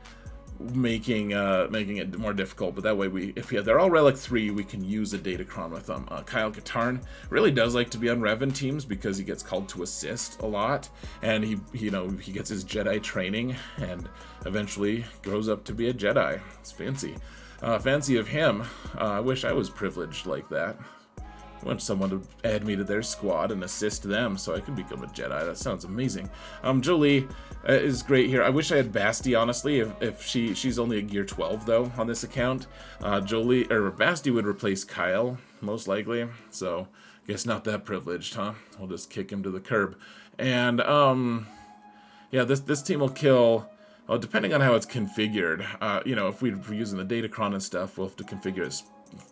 making it more difficult, but that way if they're all Relic 3, we can use a Datacron with them. Kyle Katarn really does like to be on Revan teams because he gets called to assist a lot, and he gets his Jedi training and eventually grows up to be a Jedi. It's fancy. Fancy of him. I wish I was privileged like that. I want someone to add me to their squad and assist them so I can become a Jedi. That sounds amazing. Jolie is great here. I wish I had Basti, honestly, if she's only a gear 12 though on this account. Basti would replace Kyle most likely, so guess not that privileged, huh? We'll just kick him to the curb. And yeah, this team will kill. Well, depending on how it's configured, if we're using the Datacron and stuff, we'll have to configure it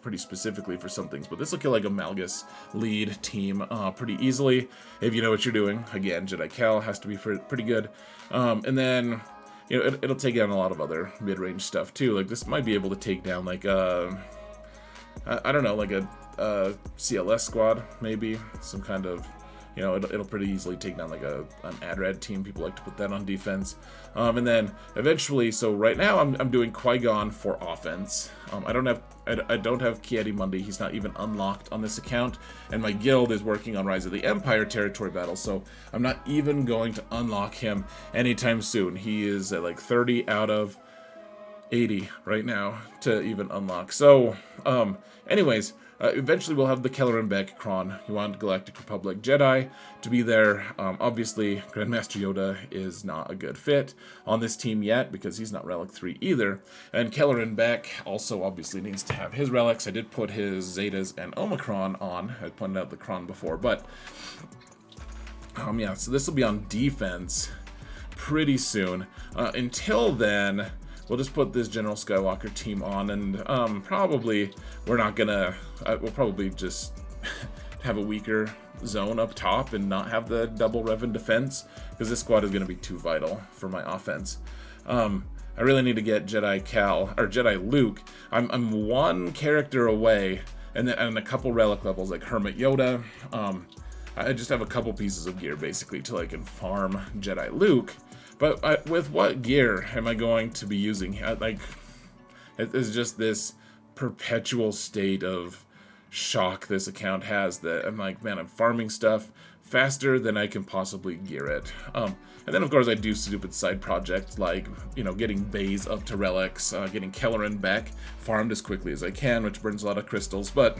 pretty specifically for some things, but this will kill like a Malgus lead team pretty easily if you know what you're doing. Again, Jedi Cal has to be pretty good, and then it'll take down a lot of other mid-range stuff too. Like this might be able to take down like I don't know, like a CLS squad, maybe some kind of. It'll pretty easily take down like an Adrad team. People like to put that on defense. And then eventually, so right now I'm doing Qui-Gon for offense. I don't have Ki-Adi-Mundi. He's not even unlocked on this account. And my guild is working on Rise of the Empire territory battle, so I'm not even going to unlock him anytime soon. He is at like 30 out of 80 right now to even unlock. So, anyways, eventually we'll have the Keller and Beck Kron. You want Galactic Republic Jedi to be there. Obviously, Grandmaster Yoda is not a good fit on this team yet because he's not Relic 3 either. And Keller and Beck also obviously needs to have his relics. I did put his Zetas and Omicron on. I pointed out the Kron before, but yeah, so this will be on defense pretty soon. Until then, we'll just put this General Skywalker team on, and probably we're not gonna. We'll probably just have a weaker zone up top and not have the double Revan defense because this squad is gonna be too vital for my offense. I really need to get Jedi Cal or Jedi Luke. I'm one character away, and a couple relic levels like Hermit Yoda. I just have a couple pieces of gear basically till I can farm Jedi Luke. But with what gear am I going to be using? It's just this perpetual state of shock this account has that I'm like, man, I'm farming stuff faster than I can possibly gear it. And then, of course, I do stupid side projects like, you know, getting bays up to relics, getting Kelleran back farmed as quickly as I can, which burns a lot of crystals, but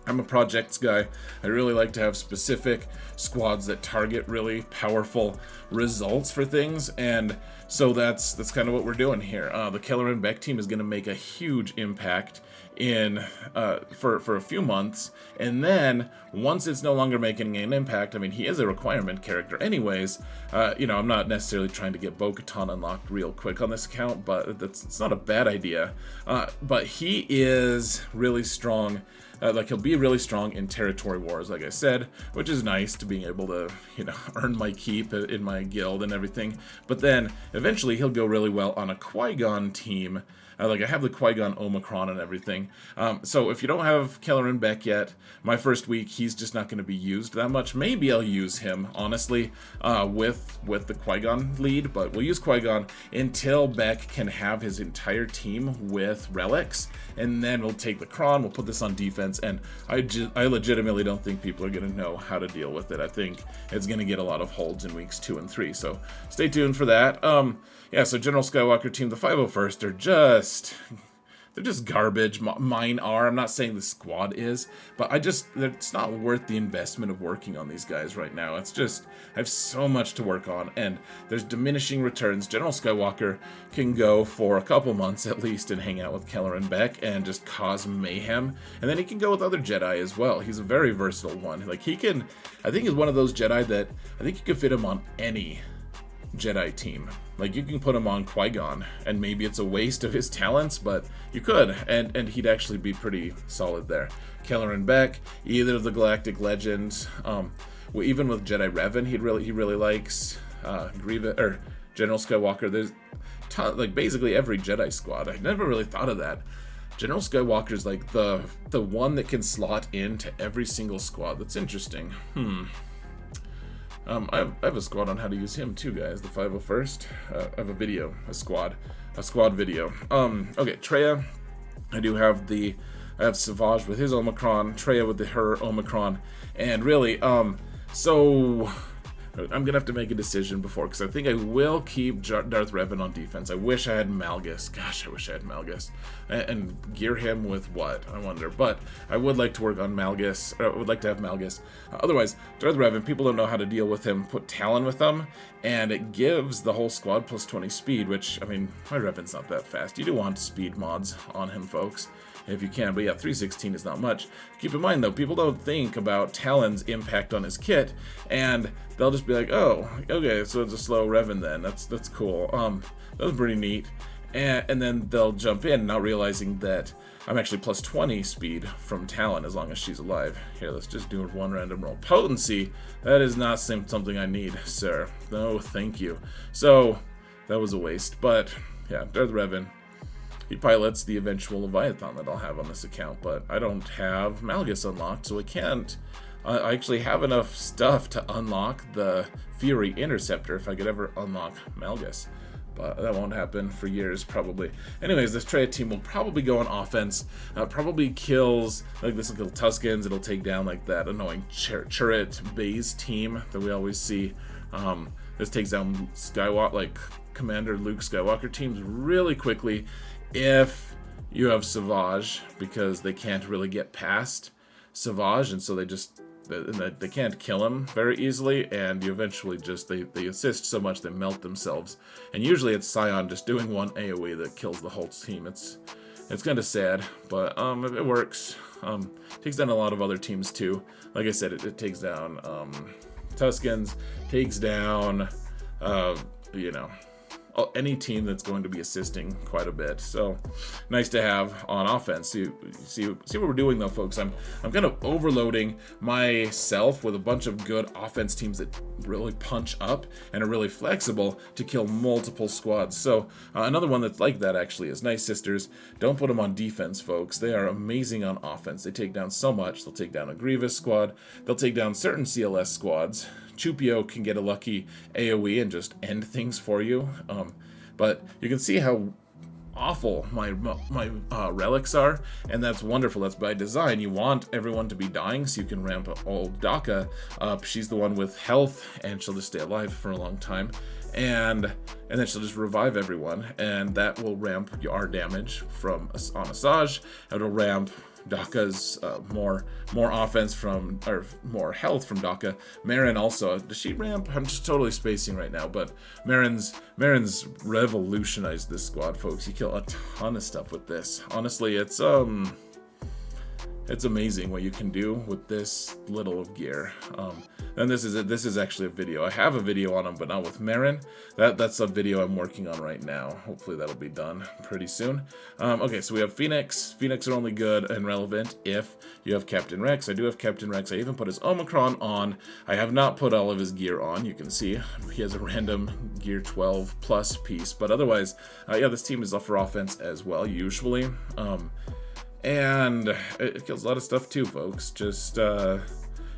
I'm a projects guy. I really like to have specific squads that target really powerful results for things, and so that's kind of what we're doing here. The Kelleran Beck team is going to make a huge impact in for a few months, and then once it's no longer making an impact, I mean, he is a requirement character anyways. You know, I'm not necessarily trying to get Bo-Katan unlocked real quick on this account, but it's not a bad idea. But he is really strong. Like, he'll be really strong in territory wars, like I said, which is nice to being able to, you know, earn my keep in my guild and everything. But then, eventually, he'll go really well on a Qui-Gon team. Like, I have the Qui-Gon Omicron and everything. So if you don't have Kelleran Beck yet, my first week, he's just not going to be used that much. Maybe I'll use him, honestly, with the Qui-Gon lead, but we'll use Qui-Gon until Beck can have his entire team with relics, and then we'll take the Kron, we'll put this on defense, and I legitimately don't think people are going to know how to deal with it. I think it's going to get a lot of holds in weeks 2 and 3, so stay tuned for that. Yeah, so General Skywalker team, the 501st, they're just garbage. Mine are. I'm not saying the squad is, but it's not worth the investment of working on these guys right now. It's just, I have so much to work on, and there's diminishing returns. General Skywalker can go for a couple months at least and hang out with Kelleran Beck and just cause mayhem, and then he can go with other Jedi as well. He's a very versatile one. Like, I think he's one of those Jedi that, I think you could fit him on any Jedi team. Like, you can put him on Qui-Gon, and maybe it's a waste of his talents, but you could, and he'd actually be pretty solid there. Kelleran Beck, either of the Galactic Legends, even with Jedi Revan, he really likes Grievous or General Skywalker. There's like basically every Jedi squad. I never really thought of that. General Skywalker's like the one that can slot into every single squad. That's interesting. I have a squad on how to use him too, guys. The 501st. I have a video, a squad video. Okay, Traya. I have Savage with his Omicron, Traya with her Omicron, and really, so I'm gonna have to make a decision before, because I think I will keep Darth Revan on defense. I wish I had Malgus. Gosh, I wish I had Malgus. And gear him with what? I wonder. But I would like to work on Malgus. I would like to have Malgus. Otherwise, Darth Revan, people don't know how to deal with him. Put Talon with him, and it gives the whole squad plus 20 speed, which, I mean, my Revan's not that fast. You do want speed mods on him, folks, if you can. But yeah, 316 is not much. Keep in mind, though, people don't think about Talon's impact on his kit, and they'll just be like, oh, okay, so it's a slow Revan then. That's cool. That was pretty neat. And then they'll jump in, not realizing that I'm actually plus 20 speed from Talon as long as she's alive. Here, let's just do one random roll. Potency, that is not something I need, sir. No, thank you. So, that was a waste. But, yeah, Darth Revan, he pilots the eventual Leviathan that I'll have on this account, but I don't have Malgus unlocked, so I can't. I actually have enough stuff to unlock the Fury Interceptor if I could ever unlock Malgus. But that won't happen for years, probably. Anyways, this Traya team will probably go on offense. Probably kills, like, this little Tuskens. It'll take down, like, that annoying Chirrut Baze team that we always see. This takes down Commander Luke Skywalker teams really quickly if you have Savage, because they can't really get past Savage, and so they can't kill him very easily, and you eventually just, they assist so much they melt themselves. And usually it's Scion just doing one AoE that kills the whole team. It's kind of sad, but it works. Takes down a lot of other teams too. Like I said, it takes down Tuskens, takes down any team that's going to be assisting quite a bit. So nice to have on offense. See what we're doing though, folks. I'm kind of overloading myself with a bunch of good offense teams that really punch up and are really flexible to kill multiple squads. So another one that's like that actually is Nice Sisters. Don't put them on defense, folks. They are amazing on offense. They take down so much. They'll take down a Grievous squad. They'll take down certain CLS squads. Chupio can get a lucky AoE and just end things for you. But you can see how awful my relics are, and that's wonderful. That's by design. You want everyone to be dying so you can ramp old Daka up. She's the one with health, and she'll just stay alive for a long time, and then she'll just revive everyone, and that will ramp our damage from on Asajj. It'll ramp Daka's more offense from, or more health from Daka. Marin also, does she ramp? I'm just totally spacing right now, but Marin's revolutionized this squad, folks. You kill a ton of stuff with this. Honestly, it's amazing what you can do with this little of gear. And this is actually a video. I have a video on him, but not with Marin. That's a video I'm working on right now. Hopefully that'll be done pretty soon. Okay, so we have Phoenix. Phoenix are only good and relevant if you have Captain Rex. I do have Captain Rex. I even put his Omicron on. I have not put all of his gear on. You can see he has a random gear 12 plus piece, but otherwise, yeah, this team is up for offense as well, usually. And it kills a lot of stuff too, folks. Just,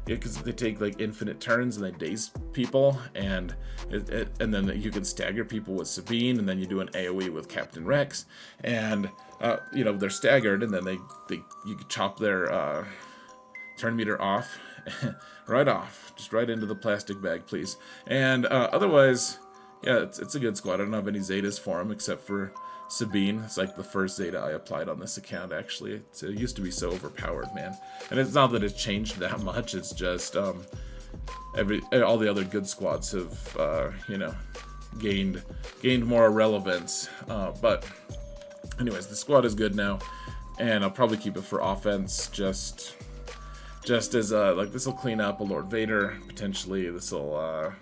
yeah, because they take like infinite turns and they daze people, and then you can stagger people with Sabine, and then you do an AoE with Captain Rex, and you know, they're staggered, and then you can chop their turn meter off, right off, just right into the plastic bag, please. And otherwise, yeah, it's a good squad. I don't have any Zetas for him except for Sabine. It's like the first Zeta I applied on this account, actually. It used to be so overpowered, man. And it's not that it's changed that much, it's just all the other good squads have you know, gained more relevance. But anyways, the squad is good now, and I'll probably keep it for offense, just as like, this will clean up a Lord Vader potentially. This will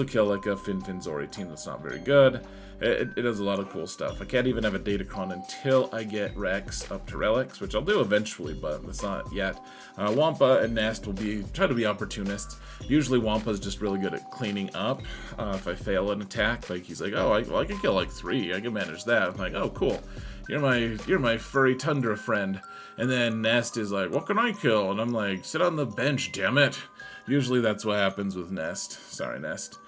kill like a Fin Zori team that's not very good. It does a lot of cool stuff. I can't even have a Datacron until I get Rex up to relics, which I'll do eventually, but it's not yet. Wampa and Nest will try to be opportunists. Usually Wampa's just really good at cleaning up. If I fail an attack, like he's like, oh, I can kill like 3. I can manage that. I'm like, oh, cool. You're my furry tundra friend. And then Nest is like, what can I kill? And I'm like, sit on the bench, damn it. Usually that's what happens with Nest. Sorry, Nest.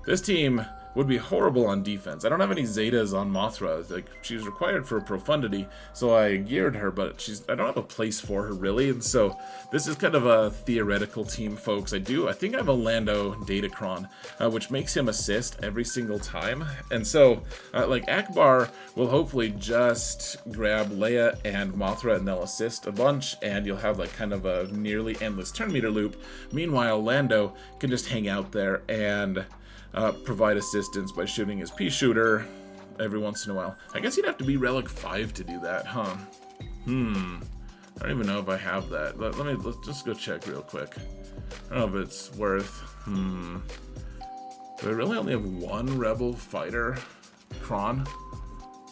This team would be horrible on defense. I don't have any Zetas on Mothra. Like, she's required for Profundity, so I geared her, but I don't have a place for her, really. And so this is kind of a theoretical team, folks. I think I have a Lando Datacron, which makes him assist every single time. And so, like, Akbar will hopefully just grab Leia and Mothra, and they'll assist a bunch, and you'll have, like, kind of a nearly endless turn meter loop. Meanwhile, Lando can just hang out there and provide assistance by shooting his pea shooter every once in a while. I guess you'd have to be Relic 5 to do that, huh? I don't even know if I have that. Let's just go check real quick. I don't know if it's worth... Do I really only have one Rebel Fighter Kron?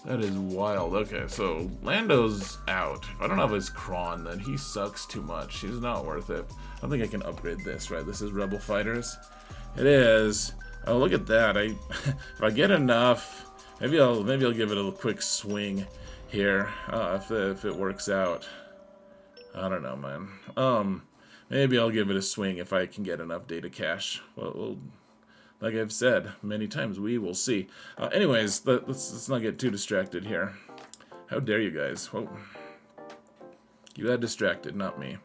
That is wild. Okay, so Lando's out. If I don't have his Kron, then he sucks too much. He's not worth it. I don't think I can upgrade this, right? This is Rebel Fighters. It is. Oh, look at that. If I get enough, maybe I'll give it a quick swing here, if it works out. I don't know, man. Maybe I'll give it a swing if I can get enough data cache. Well, like I've said many times, we will see. Anyways, let's not get too distracted here. How dare you guys? Whoa. You got distracted, not me.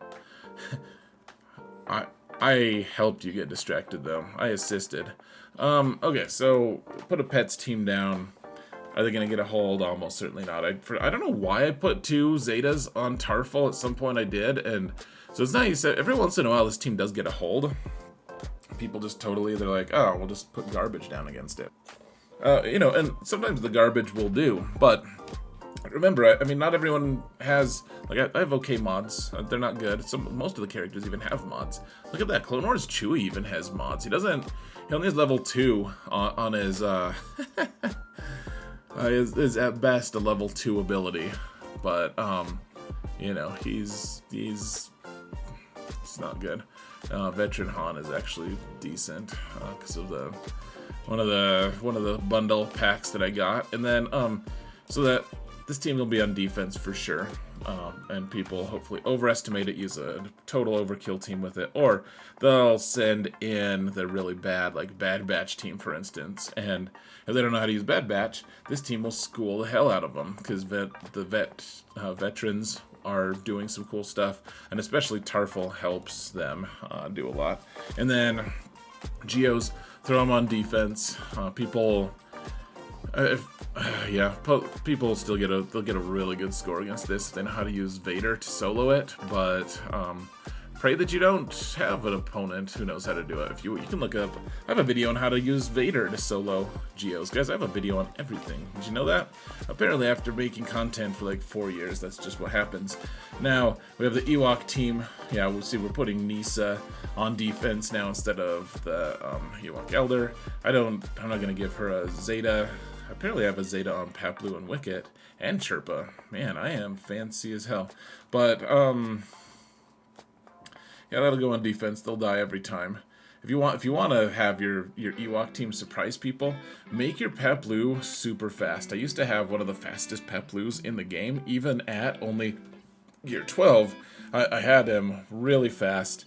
I helped you get distracted, though. I assisted. Okay, so put a pets team down. Are they going to get a hold? Almost certainly not. I don't know why I put 2 Zetas on Tarful. At some point I did, and so it's nice. Every once in a while this team does get a hold. People just they're like, oh, we'll just put garbage down against it. You know, and sometimes the garbage will do, but remember, I mean, not everyone has, like, I have okay mods. They're not good. Most of the characters even have mods. Look at that. Clone Wars Chewie even has mods. He only has level 2 on his, is at best a level 2 ability. But, you know, he's not good. Veteran Han is actually decent, because of one of the bundle packs that I got. And then, so that this team will be on defense for sure, and people hopefully overestimate it, use a total overkill team with it, or they'll send in the really bad, like Bad Batch team, for instance, and if they don't know how to use Bad Batch, this team will school the hell out of them, because veterans are doing some cool stuff, and especially Tarful helps them do a lot. And then Geos, throw them on defense. People people still get a really good score against this if they know how to use Vader to solo it, but pray that you don't have an opponent who knows how to do it. If you can look up, I have a video on how to use Vader to solo Geos. Guys, I have a video on everything. Did you know that? Apparently after making content for like 4 years, that's just what happens. Now, we have the Ewok team. Yeah, we'll see, we're putting Nisa on defense now instead of the Ewok Elder. I'm not going to give her a Zeta. Apparently I have a Zeta on Paplu and Wicket and Chirpa. Man, I am fancy as hell. But, yeah, that'll go on defense. They'll die every time. If you want to have your Ewok team surprise people, make your Paplu super fast. I used to have one of the fastest Paplus in the game, even at only year 12. I had him really fast.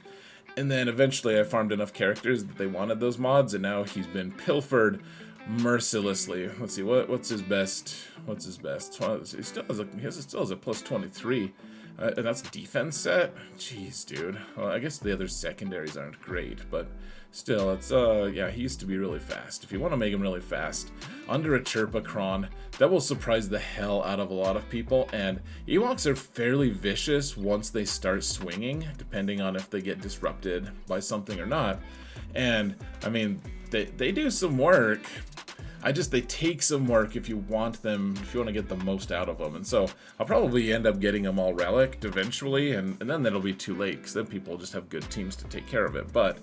And then eventually I farmed enough characters that they wanted those mods, and now he's been pilfered mercilessly. Let's see, what's his best? What's his best? He still has a plus 23. And that's defense set? Jeez, dude. Well, I guess the other secondaries aren't great, but still, it's, yeah, he used to be really fast. If you want to make him really fast, under a Chirpa Kron, that will surprise the hell out of a lot of people, and Ewoks are fairly vicious once they start swinging, depending on if they get disrupted by something or not. And, I mean, they do some work. They take some work if you want to get the most out of them. And so I'll probably end up getting them all relicked eventually, and then that'll be too late, because then people will just have good teams to take care of it. But,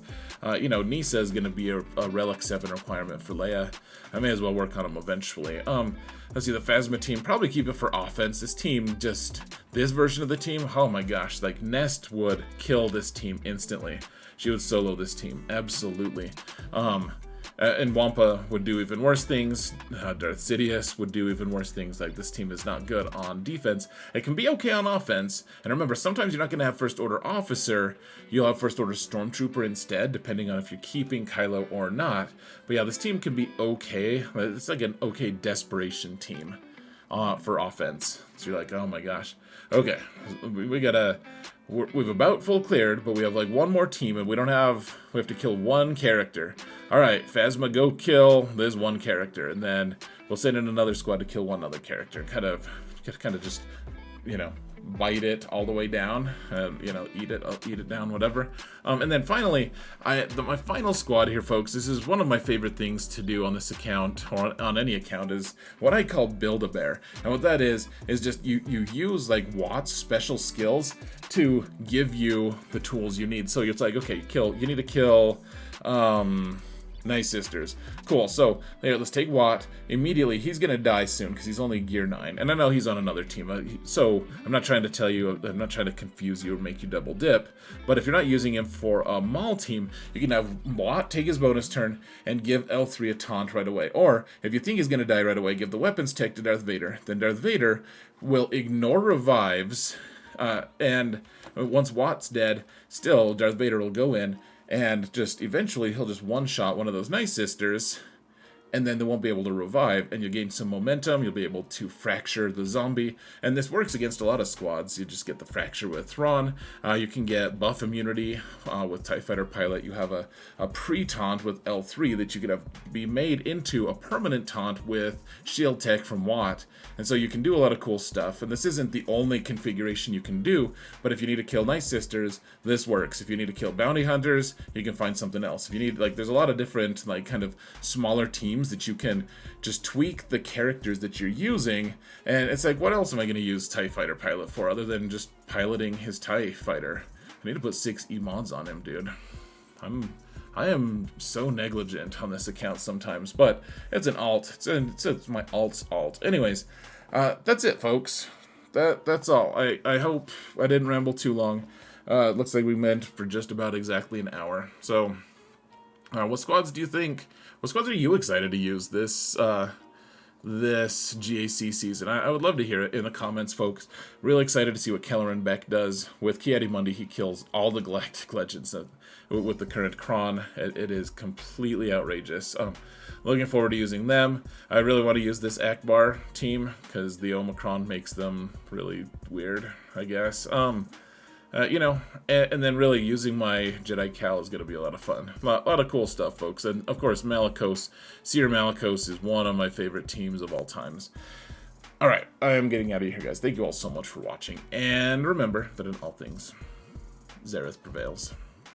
you know, Nisa is going to be a Relic 7 requirement for Leia. I may as well work on them eventually. Let's see, the Phasma team, probably keep it for offense. This version of the team, oh my gosh, like Nest would kill this team instantly. She would solo this team, absolutely. And Wampa would do even worse things. Darth Sidious would do even worse things. Like, this team is not good on defense. It can be okay on offense. And remember, sometimes you're not going to have First Order Officer. You'll have First Order Stormtrooper instead, depending on if you're keeping Kylo or not. But yeah, this team can be okay. It's like an okay desperation team for offense. So you're like, oh my gosh. Okay, we've about full cleared, but we have like one more team, and we have to kill one character. All right, Phasma, go kill this one character, and then we'll send in another squad to kill one other character. Kind of just, you know, bite it all the way down, you know, eat it down, whatever. And then finally, my final squad here, folks, this is one of my favorite things to do on this account, or on any account, is what I call Build-A-Bear. And what that is just you use like Watt's special skills to give you the tools you need. So it's like, okay, you need to kill Nice Sisters. Cool, so there, let's take Watt. Immediately, he's going to die soon because he's only gear 9. And I know he's on another team, so I'm not trying to confuse you or make you double dip. But if you're not using him for a Maul team, you can have Watt take his bonus turn and give L3 a taunt right away. Or, if you think he's going to die right away, give the weapons tech to Darth Vader. Then Darth Vader will ignore revives, and once Watt's dead, still Darth Vader will go in, and just eventually he'll just one-shot one of those Nice Sisters, and then they won't be able to revive, and you'll gain some momentum, you'll be able to fracture the zombie, and this works against a lot of squads. You just get the fracture with Thrawn, you can get buff immunity with TIE Fighter Pilot, you have a pre-taunt with L3 that you could be made into a permanent taunt with Shield Tech from Watt, and so you can do a lot of cool stuff, and this isn't the only configuration you can do, but if you need to kill Nice Sisters, this works. If you need to kill Bounty Hunters, you can find something else. If you need, like, there's a lot of different, like, kind of smaller teams that you can just tweak the characters that you're using, and it's like, what else am I going to use TIE Fighter Pilot for other than just piloting his TIE Fighter? I need to put 6 E-mods on him, dude. I am so negligent on this account sometimes, but it's an alt. It's my alt's alt. Anyways, that's it, folks. That's all. I hope I didn't ramble too long. Looks like we meant for just about exactly an hour. So, what squads do you think? What squads are you excited to use this this GAC season? I would love to hear it in the comments, folks. Really excited to see what Kelleran Beck does. With Ki-Adi-Mundi, he kills all the Galactic Legends with the current Kron. It is completely outrageous. Looking forward to using them. I really want to use this Akbar team because the Omicron makes them really weird, I guess. You know, and then really using my Jedi Cal is going to be a lot of fun. A lot of cool stuff, folks. And, of course, Malicos, Seer Malicos is one of my favorite teams of all times. All right, I am getting out of here, guys. Thank you all so much for watching. And remember that in all things, Zereth prevails.